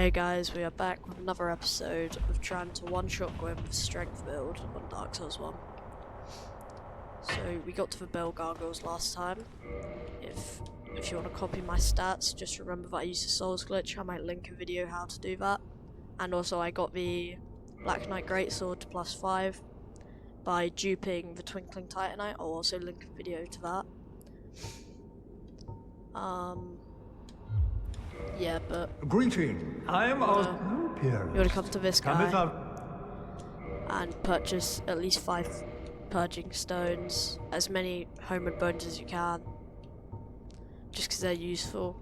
Hey guys, we are back with another episode of trying to one-shot gwyn with strength build on Dark Souls 1. So we got to the bell gargoyles last time. If you want to copy my stats, just remember that I used the souls glitch. I might link a video how to do that. And also I got the Black Knight Greatsword to +5 by duping the Twinkling Titanite. I'll also link a video to that. Yeah, but Greeting. I am you want to come to this guy and purchase at least 5 purging stones, as many homing bones as you can, just because they're useful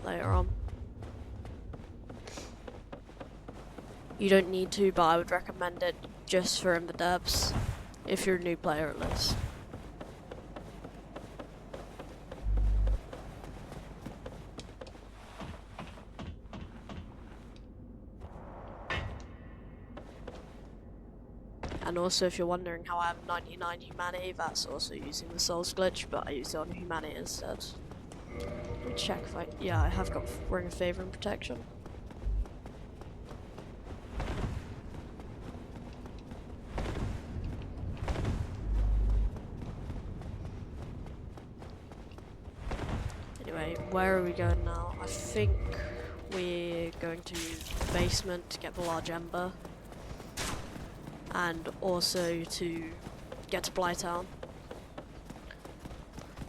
later on. You don't need to, but I would recommend it just for in the depths, if you're a new player at least. And also, if you're wondering how I have 99 humanity, that's also using the souls glitch, but I use it on humanity instead. Let me check if I have got Ring of Favor and Protection. Anyway, where are we going now? I think we're going to the basement to get the large ember. And also to get to Blytown,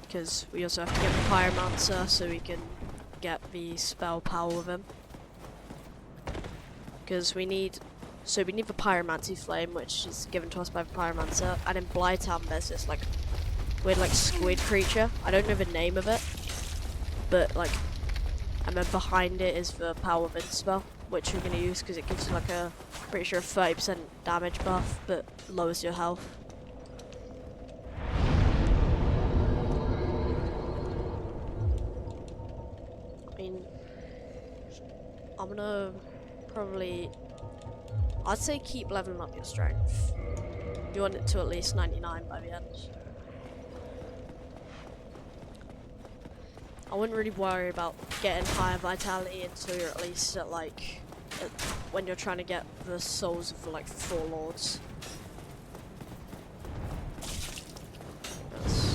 because we also have to get the Pyromancer so we can get the spell power with him. Because we need the Pyromancy Flame, which is given to us by the Pyromancer, and in Blytown there's this like weird squid creature. I don't know the name of it, but and then behind it is the Power Wind spell, which we're gonna use because it gives you a pretty sure 30% damage buff, but lowers your health. I mean, I'm gonna I'd say keep leveling up your strength. You want it to at least 99 by the end. I wouldn't really worry about getting higher vitality until you're at least at when you're trying to get the souls of the 4 lords. Yes.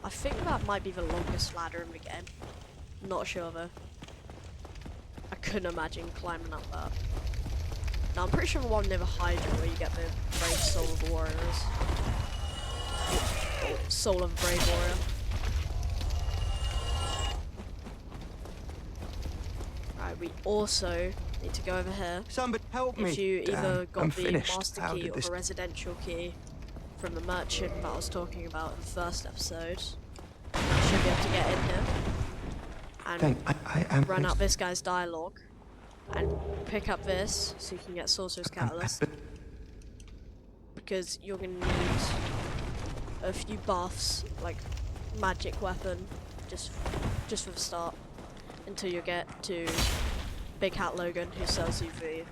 I think that might be the longest ladder in the game. Not sure though. I couldn't imagine climbing up that. Now I'm pretty sure the one near the Hydra where you get the Brave Soul of the Warriors. Soul of a Brave Warrior. Right, we also need to go over here. Somebody help me. If you either got I'm the finished. Master How Key did or this... the Residential Key from the merchant that I was talking about in the first episode, you should be able to get in here and run out this guy's dialogue and pick up this so you can get Sorcerer's Catalyst, because you're going to need a few buffs, like magic weapon, just for the start, until you get to Big Hat Logan, who sells you the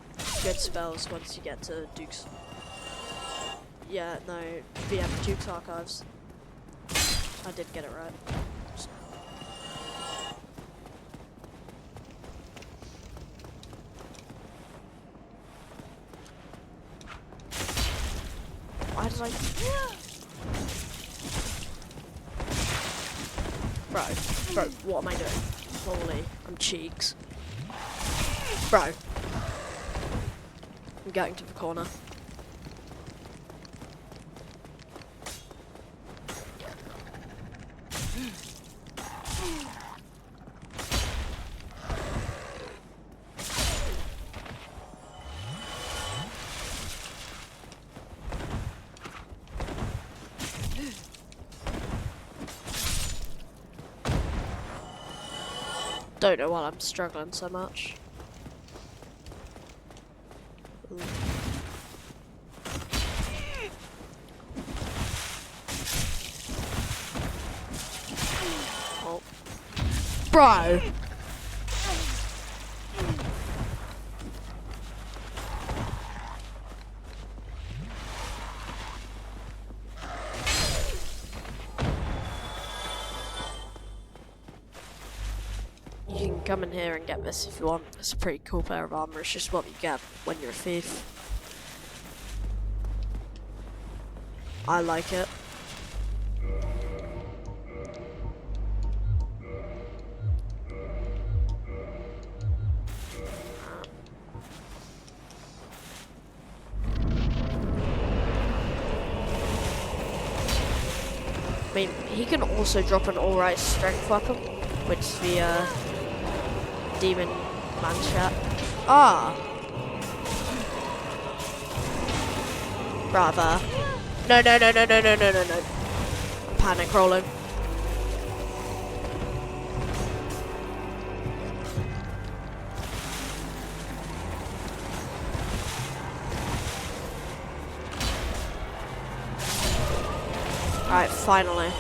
good spells once you get to Duke's. Yeah, no, Duke's Archives. I did get it right. Why did I... Bro, what am I doing? Holy, I'm cheeks. Bro. I'm getting to the corner. Don't know why I'm struggling so much. Ooh. Bro! You can come in here and get this if you want. It's a pretty cool pair of armor. It's just what you get when you're a thief. I like it. I mean, he can also drop an alright strength weapon, which is the demon manshot. Ah! Brava. No. I'm panic rolling. Alright, finally.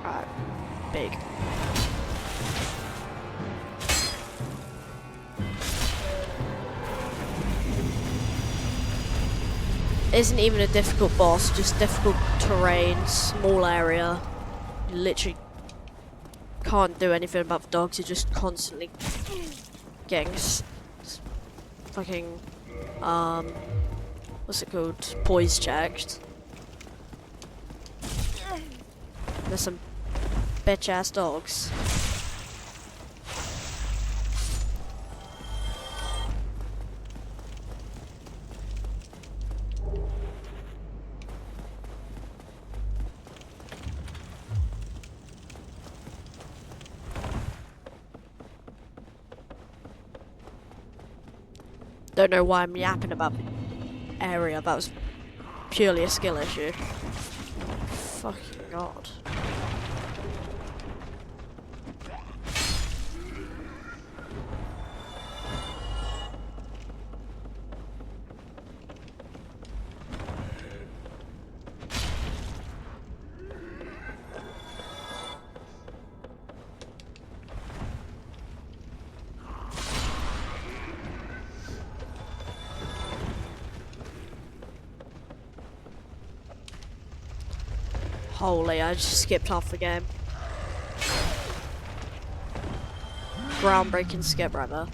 Alright, big. Isn't even a difficult boss, just difficult terrain, small area. You literally can't do anything about the dogs, you're just constantly getting fucking, what's it called? Poise checked. There's some bitch ass dogs. Don't know why I'm yapping about the area, that was purely a skill issue. Fucking god. Holy, I just skipped half the game. Groundbreaking skip right there.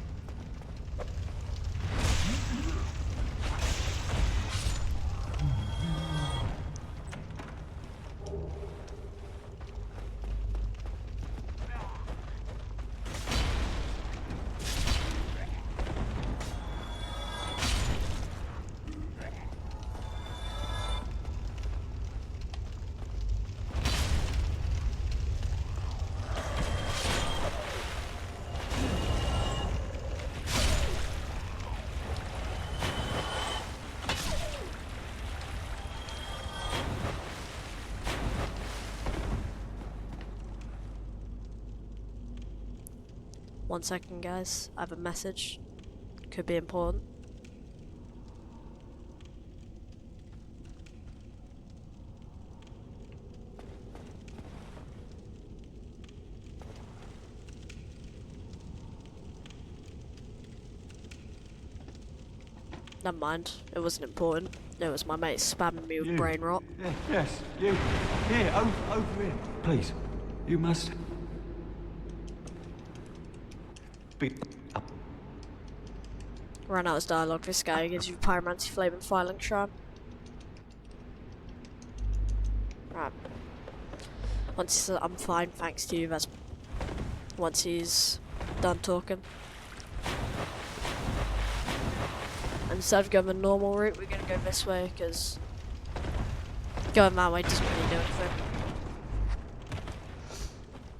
One second, guys. I have a message. Could be important. Never mind. It wasn't important. It was my mate spamming me with brain rot. Yes, you. Here, over here. Please, you must be up. Ran out of dialogue. This guy gives you pyromancy flame and filing shrine. Right. Once he says I'm fine, thanks to you, that's once he's done talking. And instead of going the normal route, we're gonna go this way, because going that way doesn't really do anything.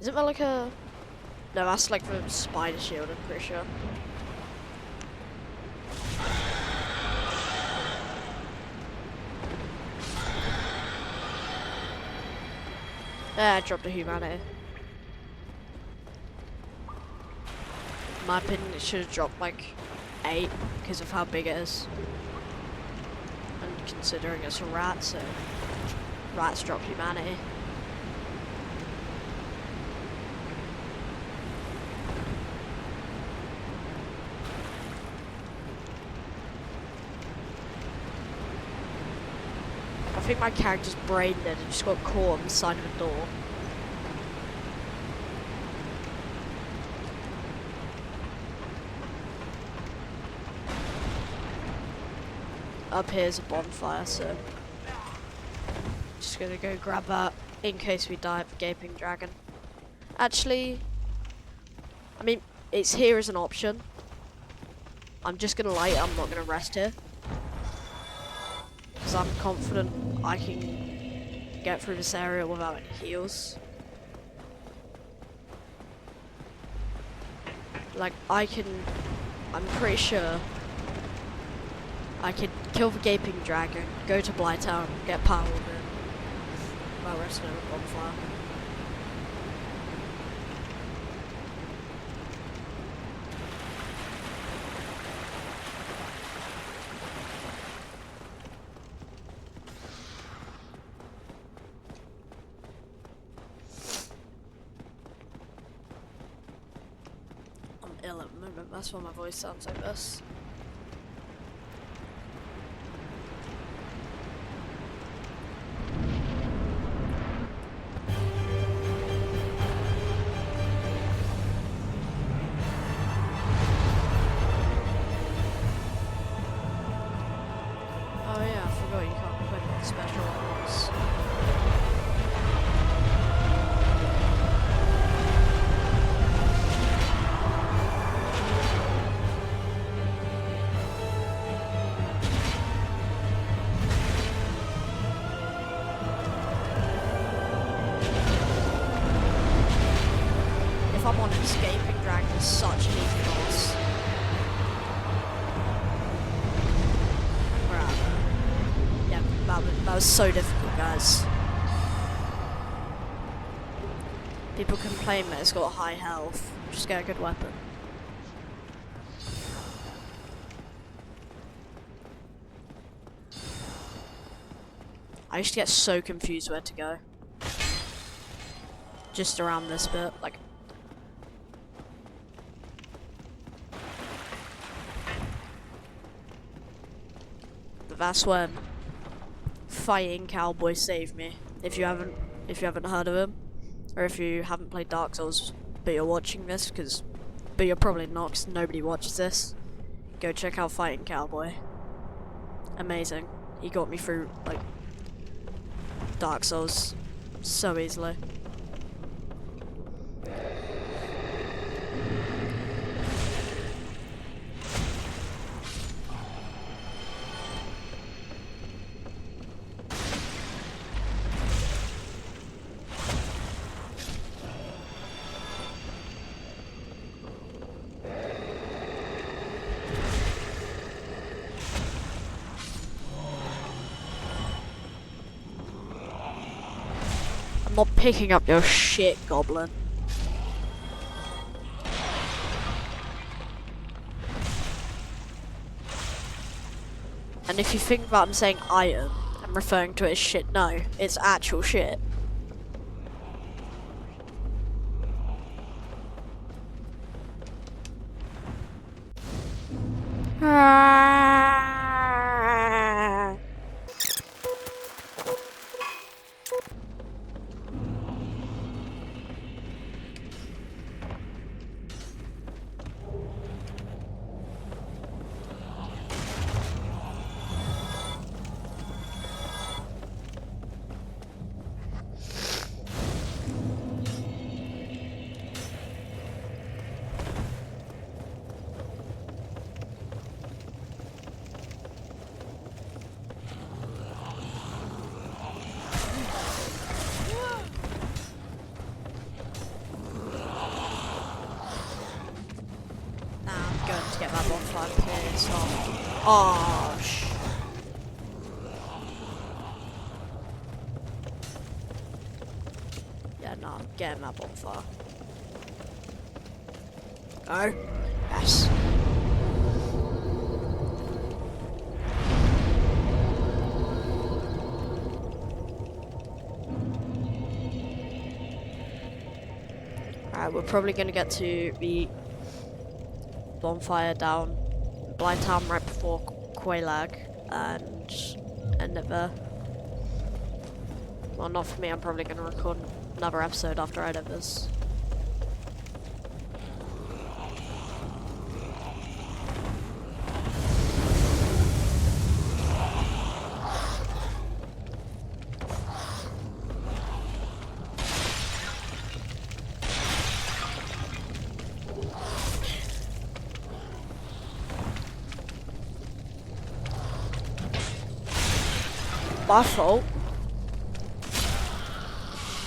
Isn't there like a... No, that's like the spider shield, I'm pretty sure. I dropped a humanity. In my opinion, it should have dropped like 8 because of how big it is. And considering it's a rat, so rats drop humanity. I think my character's brain dead and just got caught on the side of a door. Up here's a bonfire, so just gonna go grab that in case we die of a gaping dragon. Actually, I mean, it's here as an option. I'm just gonna light it, I'm not gonna rest here. Because I'm confident I can get through this area without any heals. Like, I'm pretty sure I could kill the gaping dragon, go to Blighttown, get power with it, while resting on a bonfire. I'm ill at the moment, that's why my voice sounds like this. Oh yeah, I forgot you can't equip special weapons. If I'm honest, Gaping Dragon is such an easy boss. Yeah, that was so difficult, guys. People complain that it's got high health. Just get a good weapon. I used to get so confused where to go. Just around this bit, like. But that's when Fighting Cowboy saved me. If you haven't heard of him, or if you haven't played Dark Souls, but you're watching this, but you're probably not, because nobody watches this. Go check out Fighting Cowboy. Amazing. He got me through like Dark Souls so easily. I'm not picking up your shit, goblin. And if you think that I'm saying item, I'm referring to it as shit. No, it's actual shit. To get that bonfire pissed off. Oh, yeah, no, I'm getting that bonfire. Oh, yes. probably gonna get to the bonfire down Blind Town right before Quaylag and end it there. Well, not for me, I'm probably gonna record another episode after I edit this. My fault.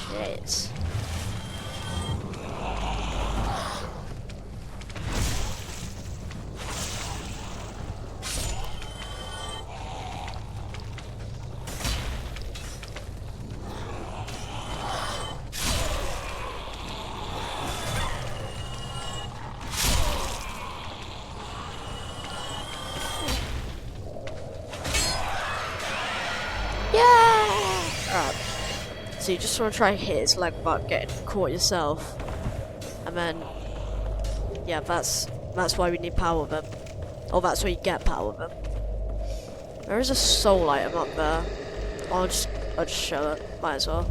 Shit. Alright. So you just want to try and hit his leg without getting caught yourself. And then, yeah, that's why we need power with him. Or that's where you get power with him. There is a soul item up there. I'll just show it. Might as well.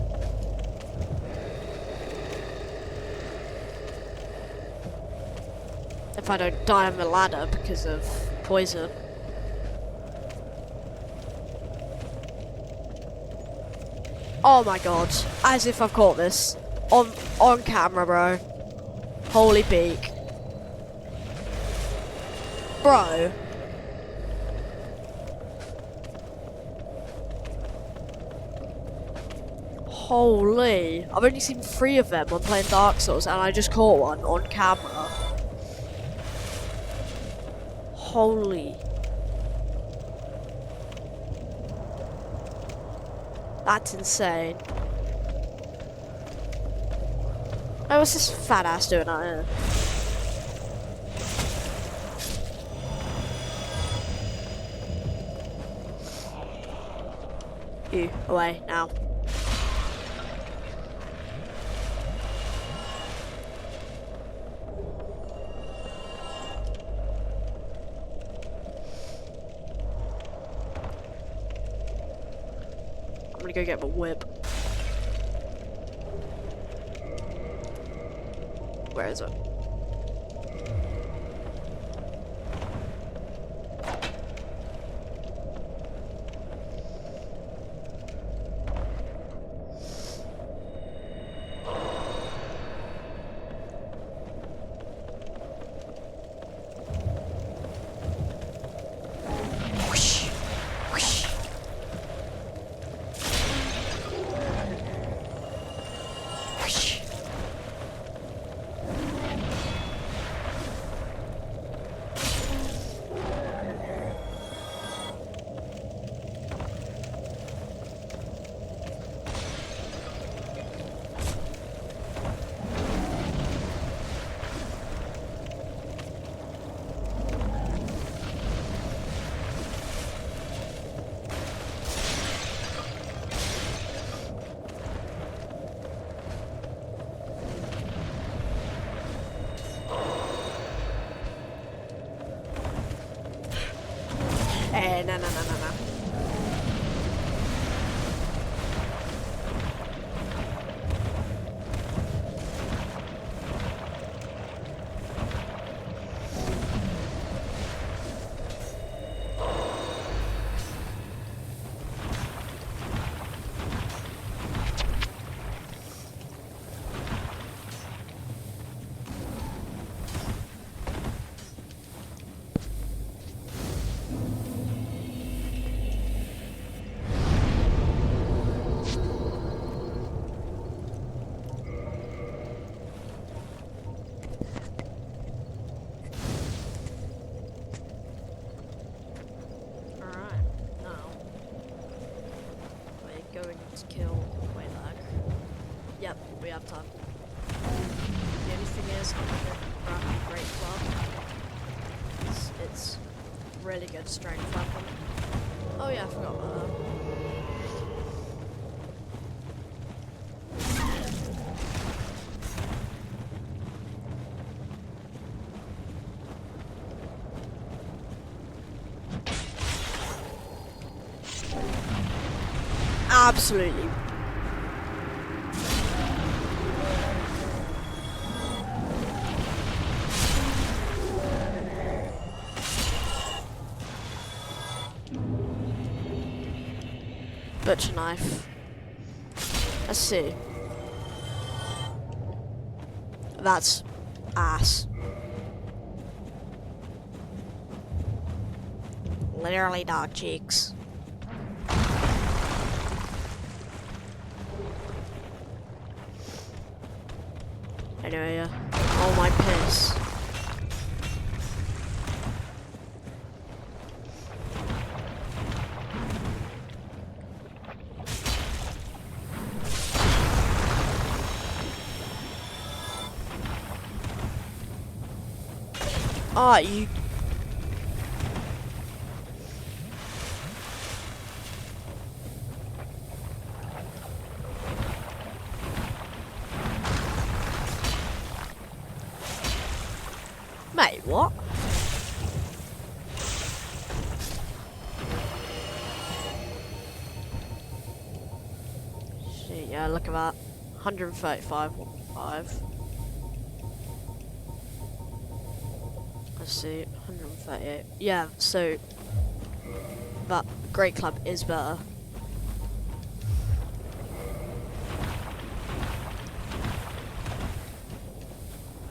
If I don't die on the ladder because of poison. Oh my god, as if I've caught this. On camera, bro. Holy beak. Bro. Holy. I've only seen 3 of them when playing Dark Souls and I just caught one on camera. Holy. That's insane. Oh, what's this fat ass doing out here? You, away, now. I'm gonna go get my whip. Where is it? No. We have time. The only thing is, I'm gonna grab a great club. It's really good strength weapon. Oh yeah, I forgot about that. absolutely. Butcher knife. Let's see. That's ass. Literally dog cheeks. Anyway, yeah. Oh my piss. Ah, you. Mate, what? Shit, yeah, look at that. 135, 1.5. Let's see, 138. Yeah, so that Great Club is better.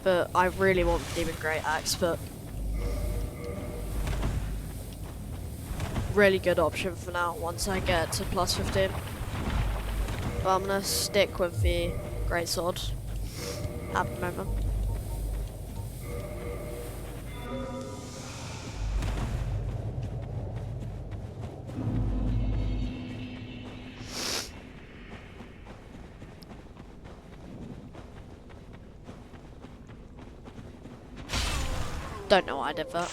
But I really want the Demon Great Axe, but really good option for now once I get to plus 15. But I'm gonna stick with the Great Sword at the moment. Don't know why I did that.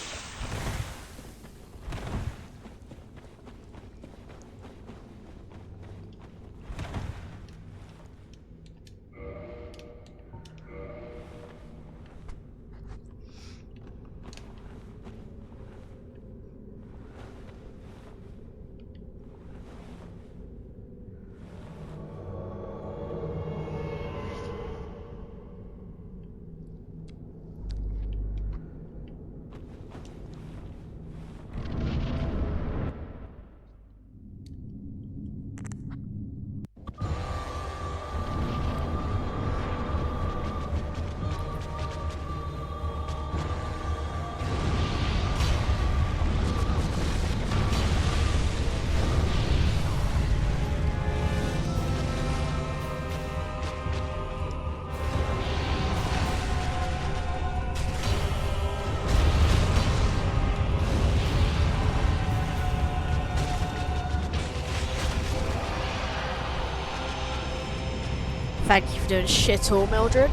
Thank you for doing shit all, Mildred.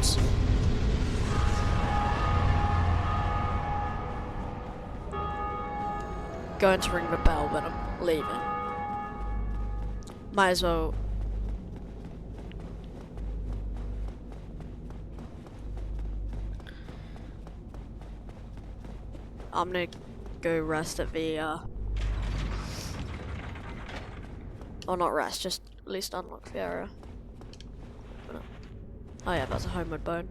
Going to ring the bell, but I'm leaving. Might as well. I'm gonna go rest at the, or not rest, just at least unlock the area. Oh yeah, that's a homeward bone.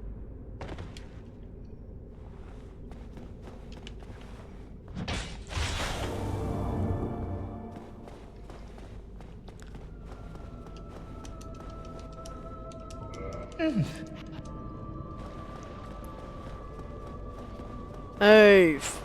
Move.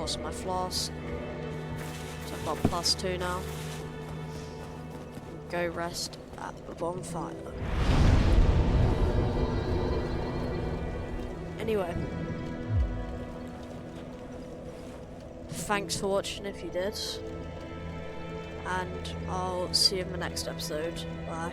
lost my flask. So I've got +2 now. Go rest at the bonfire. Anyway. Thanks for watching if you did. And I'll see you in the next episode. Bye.